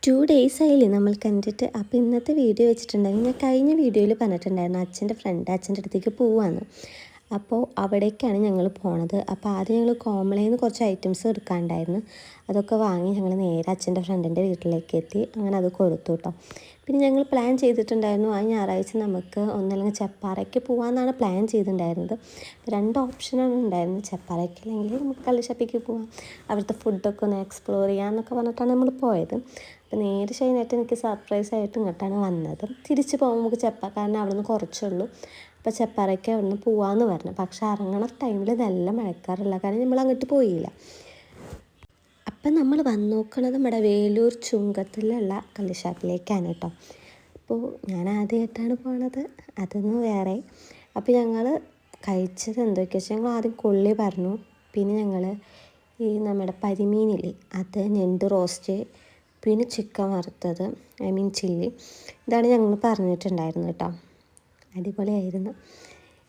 2 days ആയില്ലേ നമ്മൾ കണ്ടിട്ട്. അപ്പോൾ ഇന്നത്തെ വീഡിയോ വെച്ചിട്ടുണ്ടെങ്കിൽ ഞാൻ കഴിഞ്ഞ വീഡിയോയിൽ പറഞ്ഞിട്ടുണ്ടായിരുന്നു അച്ഛൻ്റെ അടുത്തേക്ക് പോവാന്ന്. അപ്പോൾ അവിടേക്കാണ് ഞങ്ങൾ പോണത്. അപ്പോൾ ആദ്യം ഞങ്ങൾ കോമളയിൽ നിന്ന് കുറച്ച് ഐറ്റംസ് എടുക്കാനുണ്ടായിരുന്നു. അതൊക്കെ വാങ്ങി ഞങ്ങൾ നേരെ അച്ഛൻ്റെ ഫ്രണ്ടിൻ്റെ വീട്ടിലേക്ക് എത്തി. അങ്ങനെ അത് കൊടുത്തു കേട്ടോ. പിന്നെ ഞങ്ങൾ പ്ലാൻ ചെയ്തിട്ടുണ്ടായിരുന്നു ആ ഞായറാഴ്ച നമുക്ക് ഒന്നല്ലെങ്കിൽ ചെപ്പാറയ്ക്ക് പോകാമെന്നാണ് പ്ലാൻ ചെയ്തിട്ടുണ്ടായിരുന്നത്. 2 ഓപ്ഷനാണ് ഉണ്ടായിരുന്നത്. ചെപ്പാറയ്ക്ക് അല്ലെങ്കിൽ നമുക്ക് കള്ളുഷാപ്പിക്ക് പോകാം, അവിടുത്തെ ഫുഡൊക്കെ ഒന്ന് എക്സ്പ്ലോർ ചെയ്യാമെന്നൊക്കെ പറഞ്ഞിട്ടാണ് നമ്മൾ പോയത്. അപ്പോൾ നേരെ ഷൈനായിട്ട് എനിക്ക് സർപ്രൈസായിട്ട് ഇങ്ങോട്ടാണ് വന്നത്. തിരിച്ച് പോകുമ്പോൾ നമുക്ക് കാരണം അവിടെ നിന്ന് കുറച്ചുള്ളൂ. അപ്പോൾ ചെപ്പാറയ്ക്ക് അവിടെ നിന്ന് പോകാമെന്ന് പറഞ്ഞു. പക്ഷേ ഇറങ്ങണ ടൈമിൽ നല്ല മഴക്കാറുള്ള കാരണം നമ്മൾ അങ്ങോട്ട് പോയില്ല. അപ്പം നമ്മൾ വന്ന് നോക്കണത് നമ്മുടെ വേലൂർ ചുങ്കത്തിലുള്ള കള്ളുഷാപ്പിലേക്കാണ് കേട്ടോ. അപ്പോൾ ഞാൻ ആദ്യമായിട്ടാണ് പോണത്, അതൊന്നും വേറെ. അപ്പോൾ ഞങ്ങൾ കഴിച്ചത് എന്തൊക്കെയാ വെച്ചാൽ ഞങ്ങൾ ആദ്യം കൊള്ളി പറഞ്ഞു. പിന്നെ ഞങ്ങൾ ഈ നമ്മുടെ പരിമീനില്ലേ അത്, ഞണ്ട് റോസ്റ്റ്, പിന്നെ ചിക്കൻ വറുത്തത്, ചില്ലി, ഇതാണ് ഞങ്ങൾ പറഞ്ഞിട്ടുണ്ടായിരുന്നു കേട്ടോ. അടിപൊളിയായിരുന്നു.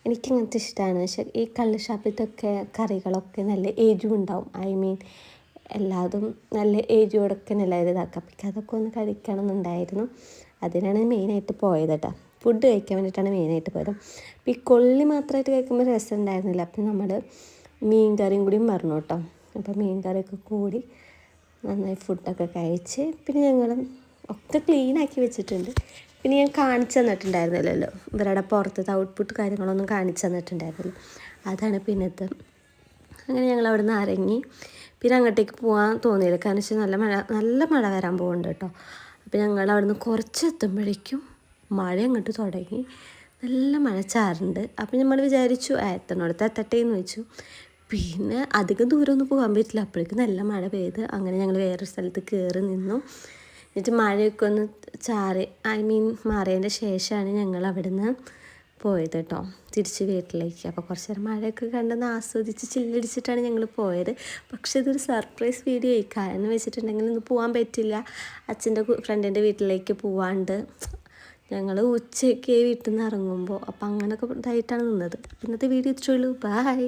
എനിക്കിങ്ങനത്തെ ഇഷ്ടമാണ്. പക്ഷേ ഈ കള്ളുഷാപ്പിലത്തൊക്കെ കറികളൊക്കെ നല്ല എരിവുണ്ടാവും. എല്ലാതും നല്ല എരിവോടൊക്കെ നല്ല ഇതാക്കാം. അപ്പം അതൊക്കെ ഒന്ന് കഴിക്കണം എന്നുണ്ടായിരുന്നു. അതിനാണ് മെയിനായിട്ട് പോയത് കേട്ടോ. ഫുഡ് കഴിക്കാൻ വേണ്ടിയിട്ടാണ് മെയിനായിട്ട് പോയത്. അപ്പം ഈ കൊള്ളി മാത്രമായിട്ട് കഴിക്കുമ്പോൾ രസം ഉണ്ടായിരുന്നില്ല. അപ്പം നമ്മൾ മീൻ കറിയും കൂടിയും പറഞ്ഞു കേട്ടോ. അപ്പം മീൻ കറിയൊക്കെ കൂടി നന്നായി ഫുഡൊക്കെ കഴിച്ച് പിന്നെ ഞങ്ങൾ ഒക്കെ ക്ലീനാക്കി വെച്ചിട്ടുണ്ട്. പിന്നെ ഞാൻ കാണിച്ചു തന്നിട്ടുണ്ടായിരുന്നില്ലല്ലോ, ഇവരുടെ പുറത്തത്തെ ഔട്ട്പുട്ട് കാര്യങ്ങളൊന്നും കാണിച്ചു തന്നിട്ടുണ്ടായിരുന്നില്ല. അതാണ് പിന്നത്തെ. അങ്ങനെ ഞങ്ങൾ അവിടെ നിന്ന് ഇറങ്ങി. പിന്നെ അങ്ങോട്ടേക്ക് പോകാൻ തോന്നിയില്ല, കാരണം വെച്ചാൽ നല്ല മഴ വരാൻ പോകുന്നുണ്ട് കേട്ടോ. അപ്പോൾ ഞങ്ങൾ അവിടെ നിന്ന് കുറച്ച് എത്തുമ്പോഴേക്കും മഴ അങ്ങോട്ട് തുടങ്ങി. നല്ല മഴ ചാറുണ്ട്. അപ്പോൾ നമ്മൾ വിചാരിച്ചു എത്തട്ടെ എന്ന് വെച്ചു. പിന്നെ അധികം ദൂരമൊന്നും പോകാൻ പറ്റില്ല, അപ്പോഴേക്കും നല്ല മഴ പെയ്ത്. അങ്ങനെ ഞങ്ങൾ വേറൊരു സ്ഥലത്ത് കയറി നിന്നു. എന്നിട്ട് മഴയൊക്കെ ഒന്ന് മാറിയതിൻ്റെ ശേഷമാണ് ഞങ്ങൾ അവിടെ നിന്ന് പോയത് കേട്ടോ, തിരിച്ച് വീട്ടിലേക്ക്. അപ്പോൾ കുറച്ച് നേരം മഴയൊക്കെ കണ്ടെന്ന് ആസ്വദിച്ച് ചില്ലടിച്ചിട്ടാണ് ഞങ്ങൾ പോയത്. പക്ഷേ ഇതൊരു സർപ്രൈസ് വീഡിയോ ആയി. കാരണം വെച്ചിട്ടുണ്ടെങ്കിൽ ഇന്ന് പോകാൻ പറ്റില്ല, അച്ഛൻ്റെ ഫ്രണ്ടിൻ്റെ വീട്ടിലേക്ക് പോവാണ്ട്. ഞങ്ങൾ ഉച്ചയ്ക്ക് വീട്ടിൽ നിന്ന് ഇറങ്ങുമ്പോൾ അപ്പോൾ അങ്ങനെയൊക്കെ ഇതായിട്ടാണ് നിന്നത്. ഇന്നത്തെ വീഡിയോ ഇത്രയുള്ളൂ. ബൈ.